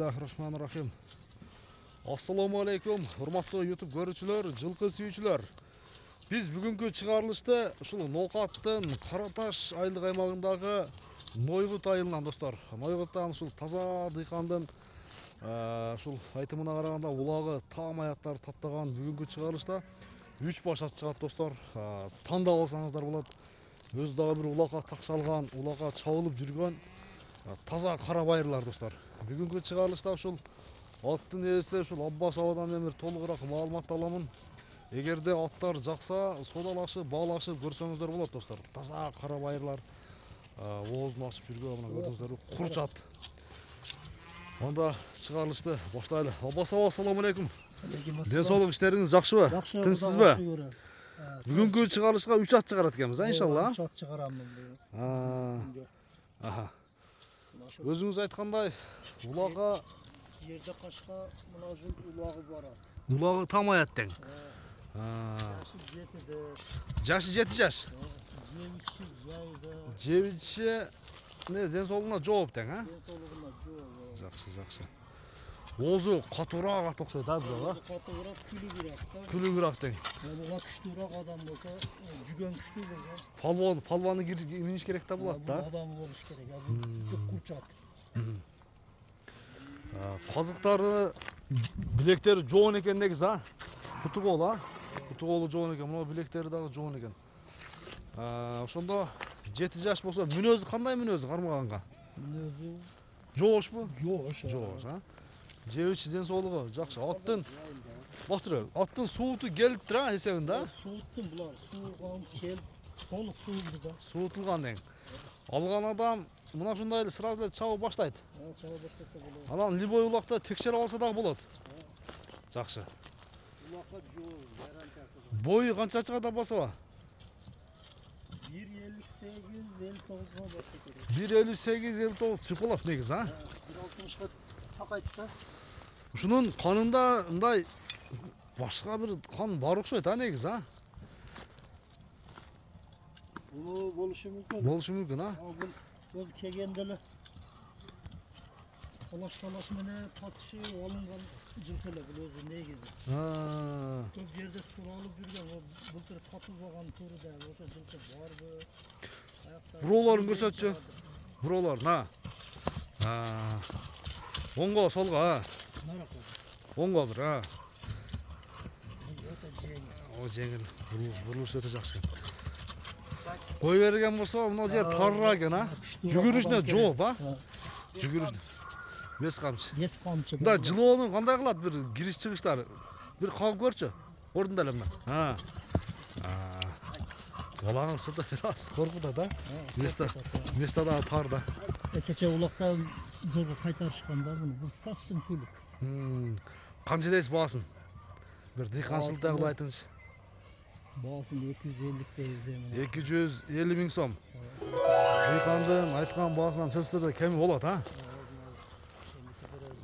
Bismillahirrahmanirrahim. Assalamu alaikum, hurmatlı YouTube görүүчүлөр, жылкы сүйүүчүлөр. Biz бүгүнкү чыгарылышты ушул Ноокаттын Караташ айылдык аймагындагы Нойгут айылынан достор. Нойгуттан ушул таза дыйкандын ушул айтымына караганда улагы таам аяктар таптаган бүгүнкү чыгарылышта 3 баш ат чыгат достор. Тандап алсаңыздар болот. Өзү дагы бир улакка такшалган, улакка чабылып жүргөн таза кара байырлар достор. Бүгүнкү чыгарылышта ушул аттын ээси ушул Аббас абадан мен бир толугураак маалымат аламын. Эгерде аттар жакса, содалашып, баалашып көрсөңүздөр болот достор. Таза кара байырлар оозун ачып жүргөн мына көрдүңүздөрбү курч ат. Анда чыгарылышты баштайлы. Аббас аба, ассаламу алейкум. Ден соолук иштериңиз жакшыбы? Тынчсызбы? Бүгүнкү чыгарылышка 3 ат чыгарат экенбиз, иншалла. 3 ат чыгарамын. Өзүңүз айткандай, улага жерде кашка мына ушул улагы барат. Улагы там аят тең. Жашы 7де. Жашы 7 жаш. Жебичи жайда. Жебичи не ден соолугуна жооп тең, а? Ден соолугуна жооп. Жакшы. Оозу катуураак ат окшойт, а бирок, а? Катуураак, күлүгүрөөк да. Күлүгүрөөк тең. Буга күчтүүрөөк адам болсо, жүгөн күчтүү болсо, Палваны миниш керек да болот да. Адам болуш керек. Бул курч ат. Казыктары, билектери жоон экен негизи, а? Куту колу, а? Куту колу жоон экен, мына билектери дагы жоон экен. Ошондо 7 жаш болсо, мүнөзү кандай мүнөзү кармаганга? Мүнөзү Жоошпу? жоош. Жоош, а? Жебичи ден соолугу жакшы. Аттын бастырып, аттын сууту келиптир, а, эсебинде? Сууттун булар, сууган келип, толук суулду да. Суутулган дең. Алган адам мына ушундай эле сразу эле чабып баштайт. Чаба баштаса болот. Анан любой улакта текшерип алса дагы болот. Жакшы. Улакка жоо гарантиясы. Бою канча чыгат Аббасова? 1.58-59 болсо керек. 1.58-59 чыгып болот негизи, а? 1.60га такайт да. Ушунун канында мындай башка бир кан бар окшойт, а негизи, а? Бул болушу мүмкүн. Болушу мүмкүн, а? Бул өзү келгенде эле талаш менен татышып алынган жылкы эле бул өзү негизи. Көп жерде суралып жүргөн, былтыр сатылбаган туру да ошо жылкы барбы? Буроолорун көрсөтчү. Буроолорун, оңго, солго, а? Наракы. Оңго бир, а? Өтө жеңил. О, жеңил. Бурулуш өтө жакшы экен. Кой берген болсо, мына жер тарыраак экен, а? Жүгүрүшүнө жооп, а? Жүгүрүшүнө. Бес камчы. Бес камчы. Мында жылоонун кандай кылат бир кириш чыгыштары? Бир кагып көрчү. Ордунда эле мына. Балаңын сырты бир аз коркутат, а? Место дагы тар да. Кече улакта зорго кайтарышканда буну. Бул совсем күлүк. Канча дейсиз баасын? Бир дыйканчылык дагы айтыңызчы. Баасын 250 дейбиз. 250 миң сом. Дыйкандын айткан баасынан сөзсүз түрдө кеми болот, а?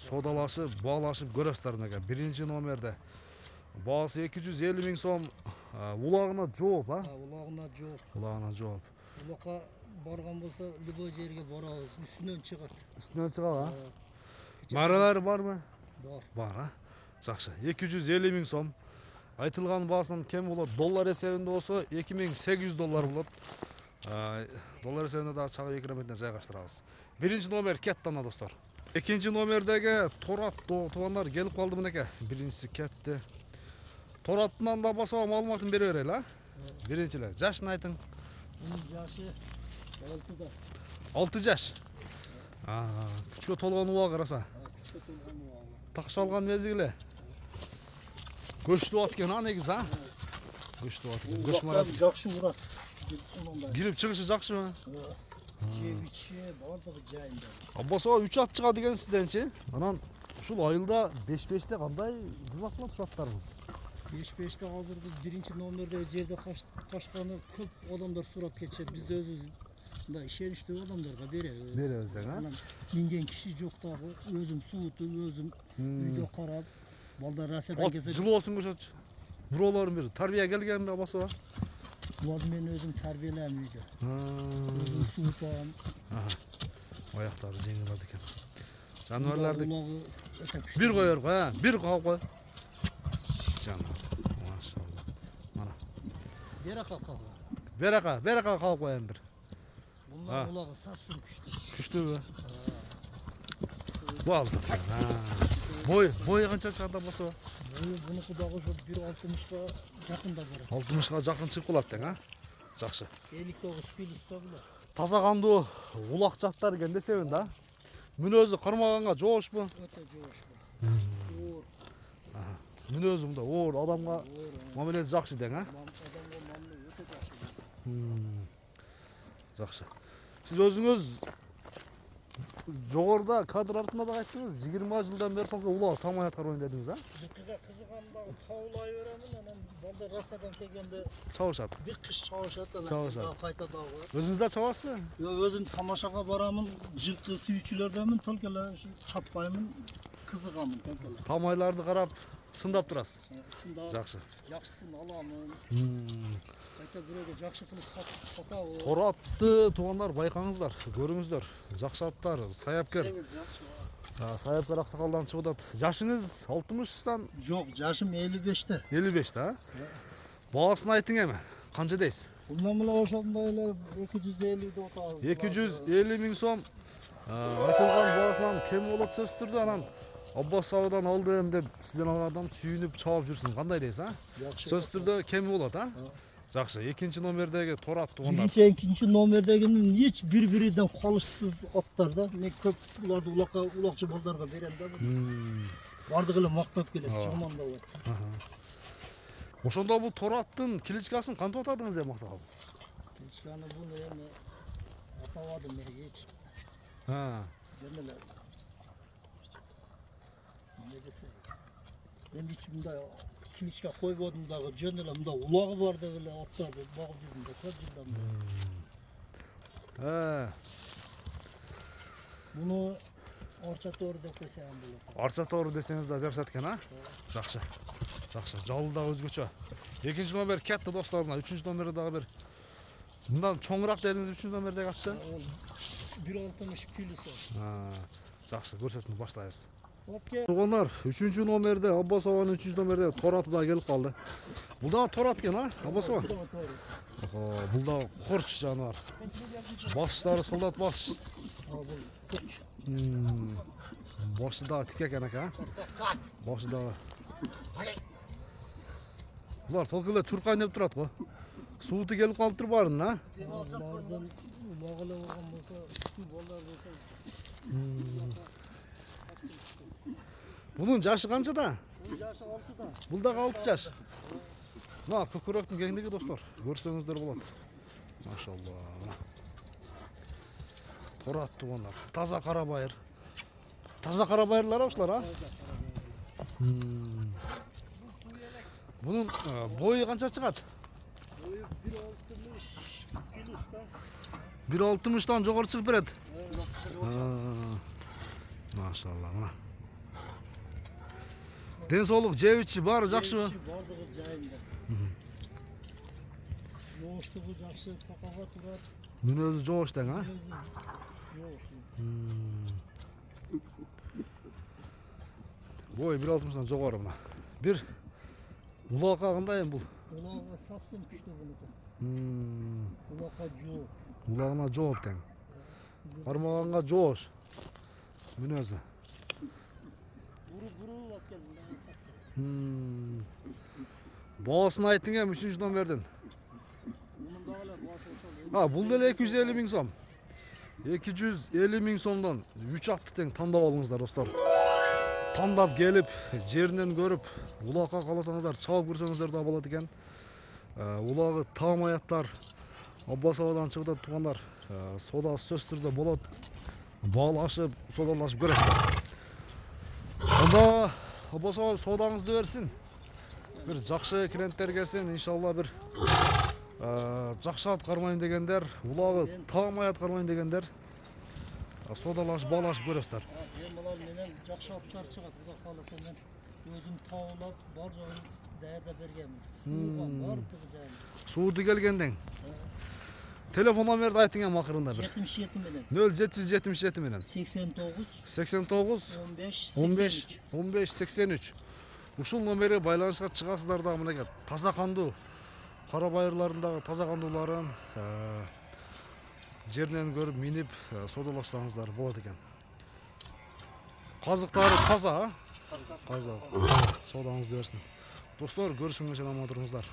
Содалашып, баалашып көрөсүздөр мынакей. Биринчи номерде. Баасы 250 миң сом. Улагына жооп, а? Улагына жооп. Улагына жооп. Улакка барган болсо, любой жерге барабыз. Үстүнөн чыгат. Үстүнөн чыгат, а? Маралары барбы? Бар. Бар, а? Жакшы. 250 миң сом. Айтылган баасынан кем болот. Доллар эсебинде болсо 2800 доллар болот. Доллар эсебинде дагы чагы экранына жайгаштырабыз. Биринчи номер кетти ана достор. Экинчи номердеги Торат тубандар келип калды мынакей. Биринчиси кетти. Тораттан да басаба маалыматын бере берели, а? Биринчи эле. Жашын айтың. Bunun yaşı 6'da. 6 жаш. Küçükө толгон уба караса. Küçük olgan uvağı. Такшалган мезгили. Көчтүү ат экен, а негизи, а? Көчтүү ат экен. Көч марат. Жақсы урат. Кирип чыгышы жакшыбы? Жебичи бардыгы жайында. Аббасова 3 ат чыгат деген сизденчи. Анан ушул айылда 5-5те кандай кызмат кылат ушул аттарыңыз? 5-5'te hazır biz birinci номерде жерде кашканы көп адамдар сурап кетишет. Биз өзүбүз мындай ишеничтүү адамдарга беребиз. Беребиз да, а? Минген киши жок дагы, өзүм суутуп, өзүм үйдө карап, балдар расадан келсе. Жылоосун көрсөтчү. Буроолорун бир тарбия келгенби Аббасова? Буларды мен өзүм тарбиялайм үйдө. Өзүм суутам. Аяктары жеңил алат экен. Жануарларды Uloğı öte pişti. bir koyar koy ha. Bir koy koy. Canım. Maşallah. Mana. Dere kakao. Beraka kalk koyayım bir. Bunlar Ha. ulağı sapsın pişti. Güçlü mü? Bu aldık. Ha. Boy kança çıkardı bası? Bunu kudağı şu 1.60'ga yakında var. 60'ga жақын çıkıp kulattın ha. Жақсы. 59 pil istabiler. Таза қанду улақ жаттар екен десең да. Мүнөзү кырмаганга жоош бу. Öte coş bu. Uğur. Мүнөзү мындай оор адамга Uğur. мамилеси жакшы дең а. Adamın mamlı öte жақсы. Жакшы. Сиз өзүңүз жогоруда кадр артында да айттыңыз 20 жылдан бери толку улак тамай аткарбайм дедиңиз а. Yıkıga kızıganda tavlay öğrenin hemen balda rasadan kelgende Чабышат. bir kış çavuşat. Çavuşat. Kayta dağı. Өзүңүз да чабасызбы? Yo özüm tamaşaga baramın, жылкы сүйүүчүлөрдөнмүн, толкела чаппаймын, кызыгамын толкела. Тамайларды карап сындап турасыз. Сында Жакшы. жакшысын аламын. Кайта бирөөгө жакшы кылып сатабыз. Торатты туугандар байкаңыздар, көрүңүздөр. Жакшы аттар, саяпкер. Саяпкер аксакалдан чыгып атат. Жашыңыз 60тан Жок, жашым 55'te. 55 да? Баасын айтың эми. Канча дейсиз? Bundan bile ошондой эле 250'de отабыз. 250 миң сом айтылган баасынан кем болот сөзсүз түрдө анан Аббас абадан алдым деп сизден алган адам сүйүнүп чабып жүрсүн. Кандай дейсиз, а? Сөзсүз түрдө кеми болот, а? Жакшы. Экинчи номердеги Торат туугандар. Birinci, ikinci nomerdeginin hiç birbirinden kalışsız atlar da. Ne köp ularda ulakçı baldarga berem de. Бардыгы мактап келет, чырманда бар. Ошондо бул Тораттын кличкасын кантип атадыңыз эми аксакал? Кличканы буну эми атабадым мен эч. Жөнеле. Не десе? Мен эч мындай кличка койбодум дагы, жөнеле мында улагы бар деп эле аттарды багып жүрдүм да, көп жылдан бери. Буну Орча Тору деп десем болот. Арча Тору десеңиз да жашат экен, а? Жакшы. Жакшы. Жалы да өзгөчө. Экинчи номер кетти досторуна, үчүнчү номери дагы бир. Мындан чоңураак дедиңиз үчүнчү номердеги атты? 1.60 kilosu. Жакшы, көрсөтүп баштайбыз. Окей. Туугандар, 3-чү номерде Аббас абанын 3-чү номерде Тораты да келип калды. Бул да Торат экен, а? Аббас аба. Бул да корч жаныбар. Басыштары солдат баш. Başı da tik ekan aka. Başı da. Bular толкула чуркай деп турат го. Сууту келип калыптыр барын, а? Bunlardan bağlı olan olsa, üstü bollar olsa. Bunun жашы канчада? Bu yaşı 6'da. Бул дагы 6 жаш. Мына көкүрөктүн кеңдиги достор, көрсөңүздөр болот. Машалла. Торат туугандар. Таза кара байыр. Таза кара байырлар ошолор, а? Bunun boyu kança çıkat? Boyu 1.60 kilosu. 1.60'dan жогору чыгып берет. Машалла. Ден соолук жеп ичи баары жакшыбы? Bardығы жайында. Yoğuştuğu жақсы, какаға турат. Мүнөзү жоош дең, а? Бой 1.60'dan жогору мына. Бир улакка кандай эми бул? Улаға сапсын күшті бұныкі. Улаққа жоқ. Улагына жооп тең. Кармаганга жоош. Мүнөзү. Бұру алып келдім. Баасын айттың эми 3-чү номерден. Bunun dağlar bası olsa. Бул деле 250 миң сом. 250 миң сомдон 3 атты тең тандап алыңыздар достор. Тандап келип, жеринен көрүп, улакка кааласаңыздар, чабып көрсөңүздөр да болот экен. Улагы таам аяттар Аббас абадан чыгып атат туугандар. Сода сөзсүз түрдө болот. Баалашып, содалашып көрөсүздөр. Анда Аббас аба содаңызды берсин. Бир жакшы клиенттер келсин, иншалла бир жакшы ат кармайм дегендер, улагы таам аят кармайм дегендер содалашып, баалашып көрөсүздөр. Емалар менен жақшы аптар шығат. Құда қаласа мен өзім таулап, бар жоғын дәрді бергенмін. Суға бардығы жайында. Сууду келгенден. Telefon номерди айтың эми акырында бир. 77 менен 0777 менен 89 89 15 15 83. Ушул номерге байланышка чыгасыздар дагы мынакей таза кандуу кара байырларындагы таза кандууларын жеринен көрүп минип содалашсаңыздар болот экен. Казыктары таза, таза. Содаңызды берсин. Достор, көрүшүнгө чейин аман туруңуздар.